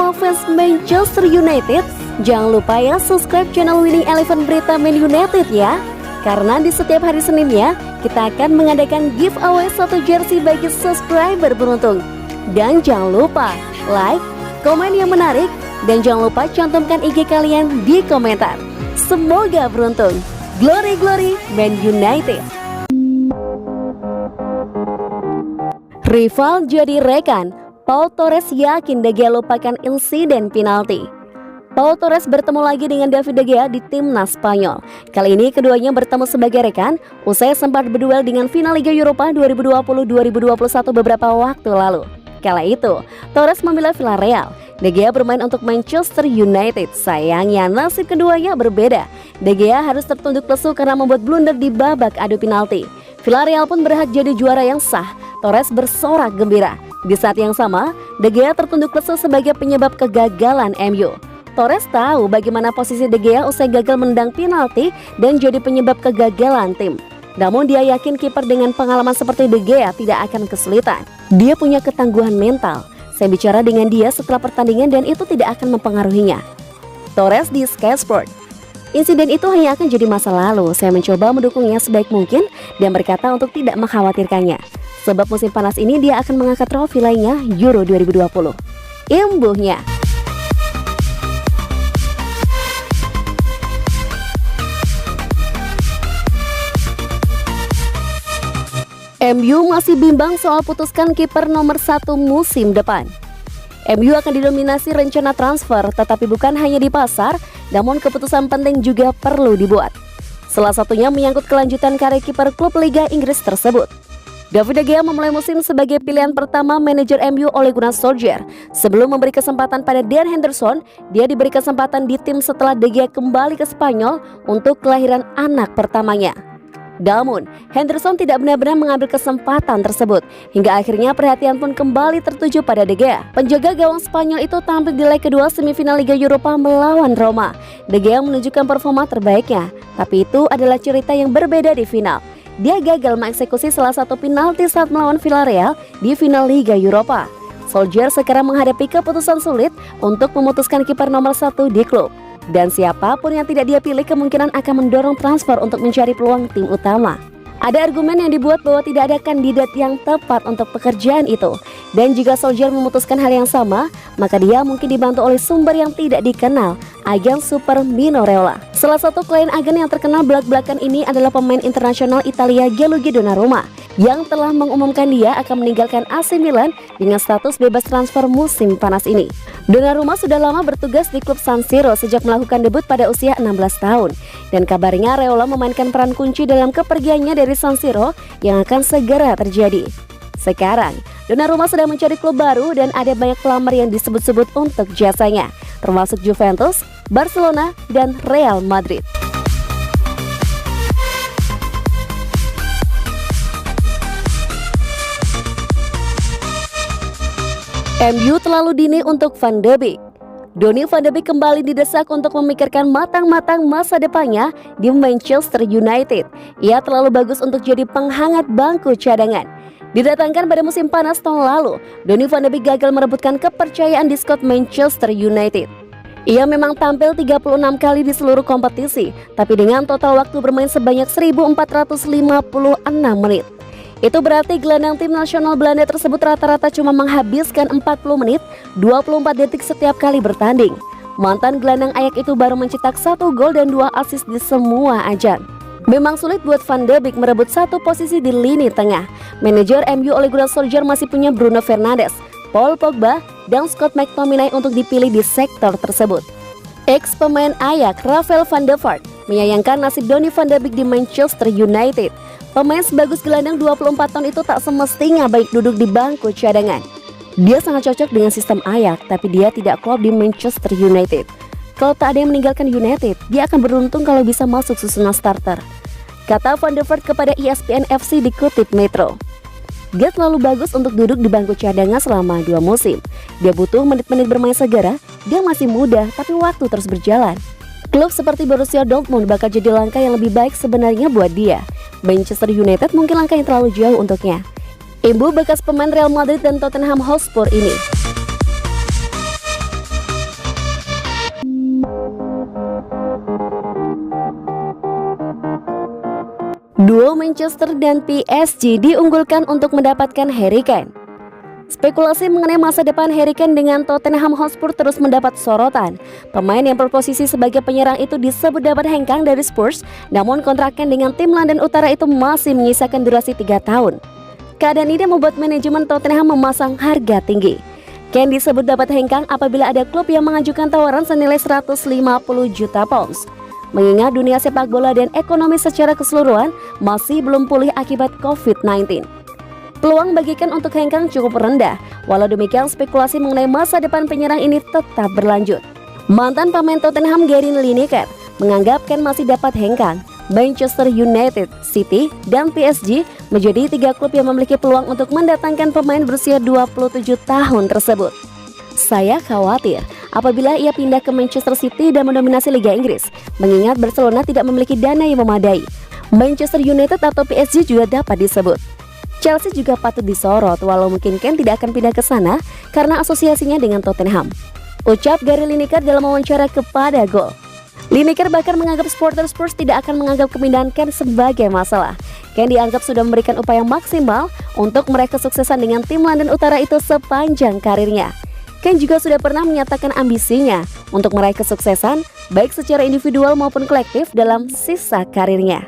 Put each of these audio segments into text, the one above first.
semua fans Manchester United, jangan lupa ya subscribe channel Winning Eleven Berita Man United ya. Karena di setiap hari Seninnya, kita akan mengadakan giveaway 1 jersey bagi subscriber beruntung. Dan jangan lupa like, komen yang menarik, dan jangan lupa cantumkan IG kalian di komentar. Semoga beruntung. Glory Glory Man United. Rival jadi rekan, Pau Torres yakin De Gea lupakan insiden penalti. Pau Torres bertemu lagi dengan David De Gea di timnas Spanyol. Kali ini keduanya bertemu sebagai rekan usai sempat berduel dengan final Liga Eropa 2020-2021 beberapa waktu lalu. Kala itu, Torres membela Villarreal. De Gea bermain untuk Manchester United. Sayangnya nasib keduanya berbeda. De Gea harus tertunduk lesu karena membuat blunder di babak adu penalti. Villarreal pun berhak jadi juara yang sah. Torres bersorak gembira. Di saat yang sama, De Gea tertunduk lesu sebagai penyebab kegagalan MU. Torres tahu bagaimana posisi De Gea usai gagal menendang penalti dan jadi penyebab kegagalan tim. Namun dia yakin kiper dengan pengalaman seperti De Gea tidak akan kesulitan. Dia punya ketangguhan mental. Saya bicara dengan dia setelah pertandingan dan itu tidak akan mempengaruhinya. Torres di Sky Sport. Insiden itu hanya akan jadi masa lalu. Saya mencoba mendukungnya sebaik mungkin dan berkata untuk tidak mengkhawatirkannya. Sebab musim panas ini dia akan mengangkat trofi lainnya Euro 2020. Imbuhnya. MU masih bimbang soal putuskan kiper nomor 1 musim depan. MU akan didominasi rencana transfer, tetapi bukan hanya di pasar, namun keputusan penting juga perlu dibuat. Salah satunya menyangkut kelanjutan karir kiper klub Liga Inggris tersebut. David De Gea memulai musim sebagai pilihan pertama manajer MU Ole Gunnar Solskjaer. Sebelum memberi kesempatan pada Dean Henderson, dia diberi kesempatan di tim setelah De Gea kembali ke Spanyol untuk kelahiran anak pertamanya. Namun, Henderson tidak benar-benar mengambil kesempatan tersebut. Hingga akhirnya perhatian pun kembali tertuju pada De Gea. Penjaga gawang Spanyol itu tampil di leg kedua semifinal Liga Eropa melawan Roma. De Gea menunjukkan performa terbaiknya. Tapi itu adalah cerita yang berbeda di final. Dia gagal mengeksekusi salah satu penalti saat melawan Villarreal di final Liga Eropa. Solskjaer sekarang menghadapi keputusan sulit untuk memutuskan kiper nomor 1 di klub. Dan siapapun yang tidak dia pilih kemungkinan akan mendorong transfer untuk mencari peluang tim utama. Ada argumen yang dibuat bahwa tidak ada kandidat yang tepat untuk pekerjaan itu. Dan jika Solskjaer memutuskan hal yang sama, maka dia mungkin dibantu oleh sumber yang tidak dikenal, agen Super Mino Raiola. Salah satu klien agen yang terkenal belak-belakan ini adalah pemain internasional Italia Gianluigi Donnarumma, yang telah mengumumkan dia akan meninggalkan AC Milan dengan status bebas transfer musim panas ini. Donnarumma sudah lama bertugas di klub San Siro sejak melakukan debut pada usia 16 tahun. Dan kabarnya Raiola memainkan peran kunci dalam kepergiannya dari San Siro yang akan segera terjadi. Sekarang, Donnarumma sedang mencari klub baru dan ada banyak pelamar yang disebut-sebut untuk jasanya, termasuk Juventus, Barcelona, dan Real Madrid. MU terlalu dini untuk Van de Beek. Donny van de Beek kembali didesak untuk memikirkan matang-matang masa depannya di Manchester United. Ia terlalu bagus untuk jadi penghangat bangku cadangan. Didatangkan pada musim panas tahun lalu, Donny van de Beek gagal merebutkan kepercayaan di skuad Manchester United. Ia memang tampil 36 kali di seluruh kompetisi, tapi dengan total waktu bermain sebanyak 1456 menit. Itu berarti gelandang tim nasional Belanda tersebut rata-rata cuma menghabiskan 40 menit 24 detik setiap kali bertanding. Mantan gelandang Ajax itu baru mencetak 1 gol dan 2 assist di semua ajang. Memang sulit buat Van de Beek merebut satu posisi di lini tengah. Manajer MU Ole Gunnar Solskjaer masih punya Bruno Fernandes, Paul Pogba, dan Scott McTominay untuk dipilih di sektor tersebut. Ex pemain Ajax Rafael van der Vaart menyayangkan nasib Donny van de Beek di Manchester United. Pemain sebagus gelandang 24 tahun itu tak semestinya baik duduk di bangku cadangan. Dia sangat cocok dengan sistem Ajax, tapi dia tidak klop di Manchester United. Kalau tak ada yang meninggalkan United, dia akan beruntung kalau bisa masuk susunan starter, kata Van der Vaart kepada ESPN FC dikutip Metro. Dia terlalu bagus untuk duduk di bangku cadangan selama 2 musim. Dia butuh menit-menit bermain segera. Dia masih muda, tapi waktu terus berjalan. Klub seperti Borussia Dortmund bakal jadi langkah yang lebih baik sebenarnya buat dia. Manchester United mungkin langkah yang terlalu jauh untuknya. Imbu bekas pemain Real Madrid dan Tottenham Hotspur ini. Duo Manchester dan PSG diunggulkan untuk mendapatkan Harry Kane. Spekulasi mengenai masa depan Harry Kane dengan Tottenham Hotspur terus mendapat sorotan. Pemain yang berposisi sebagai penyerang itu disebut dapat hengkang dari Spurs, namun kontraknya dengan tim London Utara itu masih menyisakan durasi 3 tahun. Keadaan ini membuat manajemen Tottenham memasang harga tinggi. Kane disebut dapat hengkang apabila ada klub yang mengajukan tawaran senilai 150 juta pounds. Mengingat dunia sepak bola dan ekonomi secara keseluruhan masih belum pulih akibat COVID-19. Peluang bagi Kane untuk hengkang cukup rendah, walau demikian spekulasi mengenai masa depan penyerang ini tetap berlanjut. Mantan pemain Tottenham Gary Lineker menganggap Kane masih dapat hengkang. Manchester United, City, dan PSG menjadi 3 klub yang memiliki peluang untuk mendatangkan pemain berusia 27 tahun tersebut. Saya khawatir apabila ia pindah ke Manchester City dan mendominasi Liga Inggris, mengingat Barcelona tidak memiliki dana yang memadai. Manchester United atau PSG juga dapat disebut. Chelsea juga patut disorot, walau mungkin Kane tidak akan pindah ke sana karena asosiasinya dengan Tottenham, ucap Gary Lineker dalam wawancara kepada Goal. Lineker bahkan menganggap supporter Spurs tidak akan menganggap kemindahan Kane sebagai masalah. Kane dianggap sudah memberikan upaya maksimal untuk meraih kesuksesan dengan tim London Utara itu sepanjang karirnya. Kane juga sudah pernah menyatakan ambisinya untuk meraih kesuksesan baik secara individual maupun kolektif dalam sisa karirnya.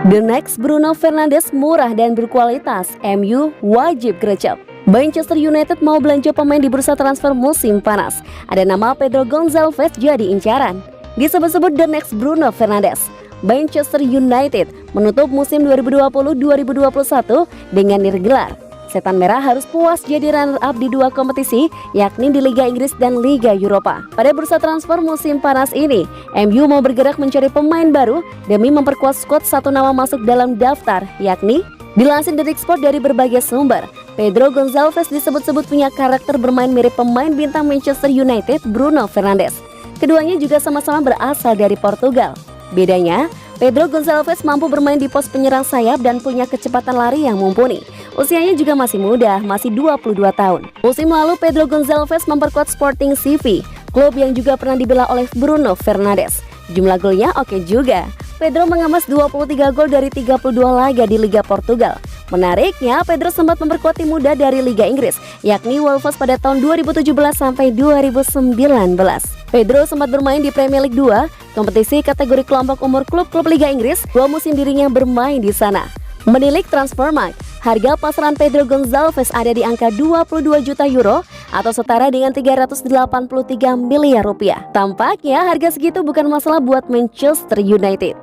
The next Bruno Fernandes murah dan berkualitas, MU wajib gercep. Manchester United mau belanja pemain di bursa transfer musim panas. Ada nama Pedro Gonçalves jadi incaran. Disebut-sebut the next Bruno Fernandes. Manchester United menutup musim 2020-2021 dengan nirgelar. Setan Merah harus puas jadi runner-up di 2 kompetisi, yakni di Liga Inggris dan Liga Eropa. Pada bursa transfer musim panas ini, MU mau bergerak mencari pemain baru demi memperkuat skuad. 1 nama masuk dalam daftar, yakni dilansir dari Sport dari berbagai sumber. Pedro Gonçalves disebut-sebut punya karakter bermain mirip pemain bintang Manchester United Bruno Fernandes. Keduanya juga sama-sama berasal dari Portugal. Bedanya, Pedro Gonçalves mampu bermain di pos penyerang sayap dan punya kecepatan lari yang mumpuni. Usianya juga masih muda, masih 22 tahun. Musim lalu Pedro Gonçalves memperkuat Sporting CP, klub yang juga pernah dibela oleh Bruno Fernandes. Jumlah golnya oke juga. Pedro mengemas 23 gol dari 32 laga di Liga Portugal. Menariknya, Pedro sempat memperkuat tim muda dari Liga Inggris, yakni Wolves pada tahun 2017 sampai 2019. Pedro sempat bermain di Premier League 2, kompetisi kategori kelompok umur klub-klub Liga Inggris. 2 musim dirinya bermain di sana. Menilik Transfermarkt, harga pasaran Pedro Gonçalves ada di angka 22 juta euro atau setara dengan 383 miliar rupiah. Tampaknya harga segitu bukan masalah buat Manchester United.